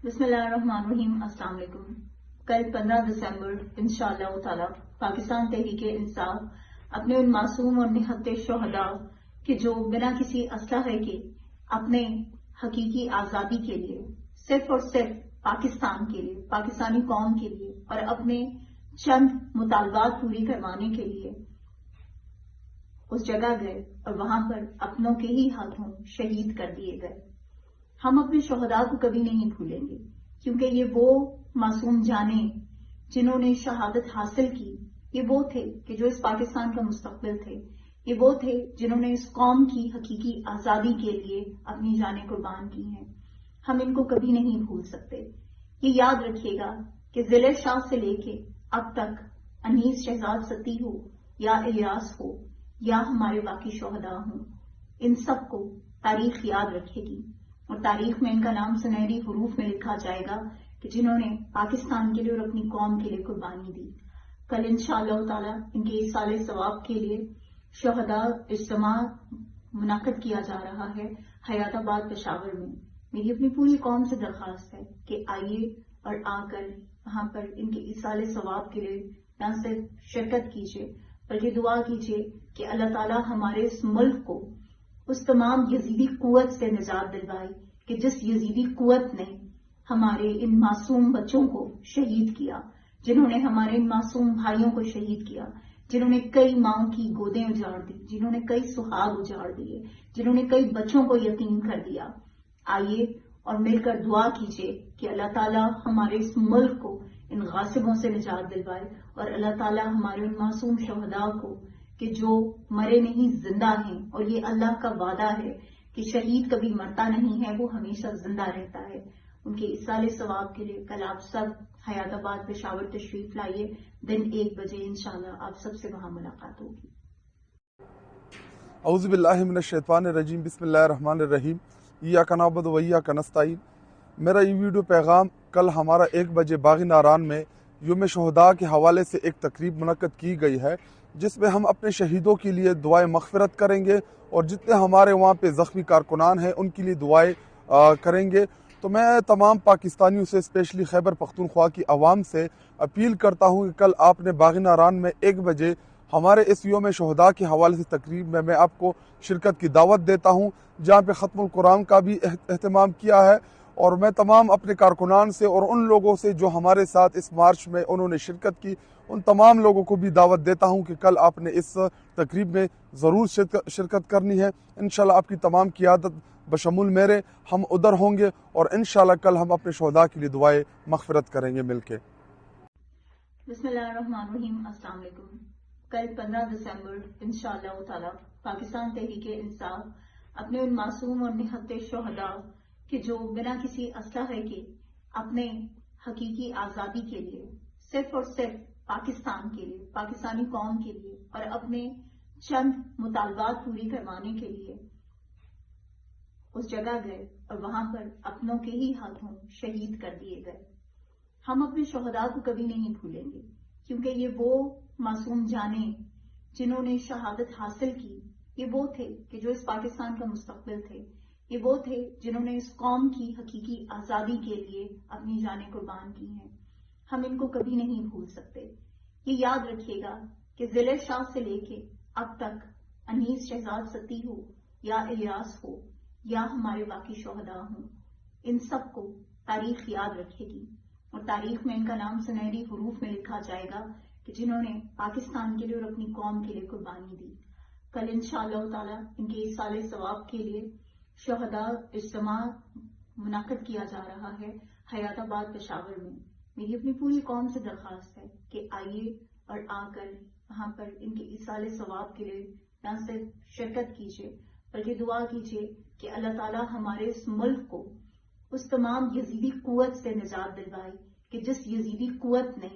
بسم اللہ الرحمن الرحیم. السلام علیکم. کل 15 دسمبر انشاءاللہ تعالی پاکستان تحریک انصاف اپنے ان معصوم اور نہتے شہداء کہ جو بنا کسی اسلحے کے اپنے حقیقی آزادی کے لیے صرف اور صرف پاکستان کے لیے، پاکستانی قوم کے لیے اور اپنے چند مطالبات پوری کروانے کے لیے اس جگہ گئے اور وہاں پر اپنوں کے ہی ہاتھوں شہید کر دیے گئے. ہم اپنے شہداء کو کبھی نہیں بھولیں گے، کیونکہ یہ وہ معصوم جانیں جنہوں نے شہادت حاصل کی. یہ وہ تھے کہ جو اس پاکستان کا مستقبل تھے. یہ وہ تھے جنہوں نے اس قوم کی حقیقی آزادی کے لیے اپنی جانیں قربان کی ہیں. ہم ان کو کبھی نہیں بھول سکتے. یہ یاد رکھیے گا کہ ضلع شاہ سے لے کے اب تک انیس شہزاد ستی ہو یا الیاس ہو یا ہمارے باقی شہداء ہوں، ان سب کو تاریخ یاد رکھے گی اور تاریخ میں ان کا نام سنہری حروف میں لکھا جائے گا کہ جنہوں نے پاکستان کے لیے اور اپنی قوم کے لیے قربانی دی. کل انشاءاللہ تعالی ان کے ایصال ثواب کے لیے شہداء اجتماع منعقد کیا جا رہا ہے حیات آباد پشاور میں. میری اپنی پوری قوم سے درخواست ہے کہ آئیے اور آ کر وہاں پر ان کے ایصال ثواب کے لیے نہ صرف شرکت کیجیے بلکہ دعا کیجیے کہ اللہ تعالی ہمارے اس ملک کو اس تمام یزیدی قوت سے نجات دلوائی کہ جس یزیدی قوت نے ہمارے ان معصوم بچوں کو شہید کیا، جنہوں نے ہمارے ان معصوم بھائیوں کو شہید کیا، جنہوں نے کئی ماؤں کی گودیں اجاڑ دی، جنہوں نے کئی سہاگ اجاڑ دیے، جنہوں نے کئی بچوں کو یتیم کر دیا. آئیے اور مل کر دعا کیجیے کہ اللہ تعالیٰ ہمارے اس ملک کو ان غاصبوں سے نجات دلوائے اور اللہ تعالیٰ ہمارے ان معصوم شہداء کو کہ جو مرے نہیں زندہ ہیں، اور یہ اللہ کا وعدہ ہے کہ شہید کبھی مرتا نہیں ہے، وہ ہمیشہ زندہ رہتا ہے. ان کے ایصال ثواب کے لیے کل آپ سب حیات آباد پشاور تشریف لائیے. دن 1 بجے انشاءاللہ آپ سب سے وہاں ملاقات ہوگی. اعوذ باللہ من الشیطان الرجیم. بسم اللہ الرحمن الرحیم. ایاک نعبد و ایاک نستعین. میرا یہ ویڈیو پیغام کل ہمارا 1 بجے باغ ناران میں یوم شہداء کے حوالے سے ایک تقریب منعقد کی گئی ہے، جس میں ہم اپنے شہیدوں کے لیے دعائیں مغفرت کریں گے اور جتنے ہمارے وہاں پہ زخمی کارکنان ہیں ان کے لیے دعائیں کریں گے. تو میں تمام پاکستانیوں سے، اسپیشلی خیبر پختونخوا کی عوام سے اپیل کرتا ہوں کہ کل آپ نے باغ ناران میں 1 بجے ہمارے اس یوم شہداء کے حوالے سے تقریب میں آپ کو شرکت کی دعوت دیتا ہوں، جہاں پہ ختم القرآن کا بھی اہتمام کیا ہے. اور میں تمام اپنے کارکنان سے اور ان لوگوں سے جو ہمارے ساتھ اس مارچ میں انہوں نے شرکت کی، ان تمام لوگوں کو بھی دعوت دیتا ہوں کہ کل آپ نے اس تقریب میں ضرور شرکت کرنی ہے. انشاءاللہ آپ کی تمام قیادت بشمول میرے ہم ادھر ہوں گے اور انشاءاللہ کل ہم اپنے شہداء کے لیے دعائیں مغفرت کریں گے مل کے. بسم اللہ الرحمن الرحیم. السلام علیکم. کل 15 دسمبر انشاءاللہ تعالی پاکستان تحریک انصاف اپنے ان معصوم اور نہتے شہداء کہ جو بنا کسی اسلحے کے اپنے حقیقی آزادی کے لیے صرف اور صرف پاکستان کے لیے، پاکستانی قوم کے لیے اور اپنے چند مطالبات پوری کروانے کے لیے اس جگہ گئے اور وہاں پر اپنوں کے ہی ہاتھوں شہید کر دیے گئے. ہم اپنے شہداء کو کبھی نہیں بھولیں گے، کیونکہ یہ وہ معصوم جانیں جنہوں نے شہادت حاصل کی. یہ وہ تھے کہ جو اس پاکستان کا مستقبل تھے. یہ وہ تھے جنہوں نے اس قوم کی حقیقی آزادی کے لیے اپنی جانیں قربان کی ہیں. ہم ان کو کبھی نہیں بھول سکتے. یہ یاد رکھیے گا کہ ضلع شاہ سے لے کے اب تک انیس شہزاد ستی ہو یا الیاس ہو یا ہمارے باقی شہداء ہوں، ان سب کو تاریخ یاد رکھے گی اور تاریخ میں ان کا نام سنہری حروف میں لکھا جائے گا کہ جنہوں نے پاکستان کے لیے اور اپنی قوم کے لیے قربانی دی. کل انشاءاللہ تعالی ان کے ایصال ثواب کے لیے شہداء اجتماع منعقد کیا جا رہا ہے حیات آباد پشاور میں. میری اپنی پوری قوم سے درخواست ہے کہ آئیے اور آ کر وہاں پر ان کے ایصال ثواب کے لیے نہ صرف شرکت کیجیے بلکہ دعا کیجیے کہ اللہ تعالیٰ ہمارے اس ملک کو اس تمام یزیدی قوت سے نجات دلوائی کہ جس یزیدی قوت نے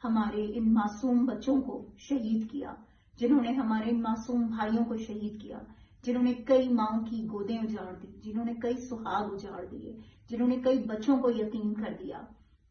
ہمارے ان معصوم بچوں کو شہید کیا، جنہوں نے ہمارے ان معصوم بھائیوں کو شہید کیا، جنہوں نے کئی ماؤں کی گودیں اجاڑ دی، جنہوں نے کئی سہاگ اجاڑ دیے، جنہوں نے کئی بچوں کو یتیم کر دیا.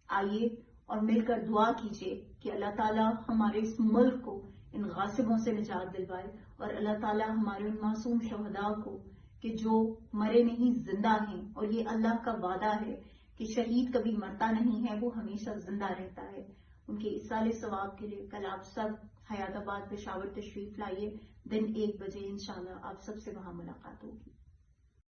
آئیے اور مل کر دعا کیجیے کہ اللہ تعالیٰ ہمارے اس ملک کو ان غاصبوں سے نجات دلوائے اور اللہ تعالیٰ ہمارے ان معصوم شہداء کو کہ جو مرے نہیں زندہ ہیں، اور یہ اللہ کا وعدہ ہے کہ شہید کبھی مرتا نہیں ہے، وہ ہمیشہ زندہ رہتا ہے۔ ان کے ایصال ثواب کے لیے کل آپ سب حیات آباد پشاور تشریف لائیے، دن 1 بجے انشاءاللہ آپ سب سے وہاں ملاقات ہوگی۔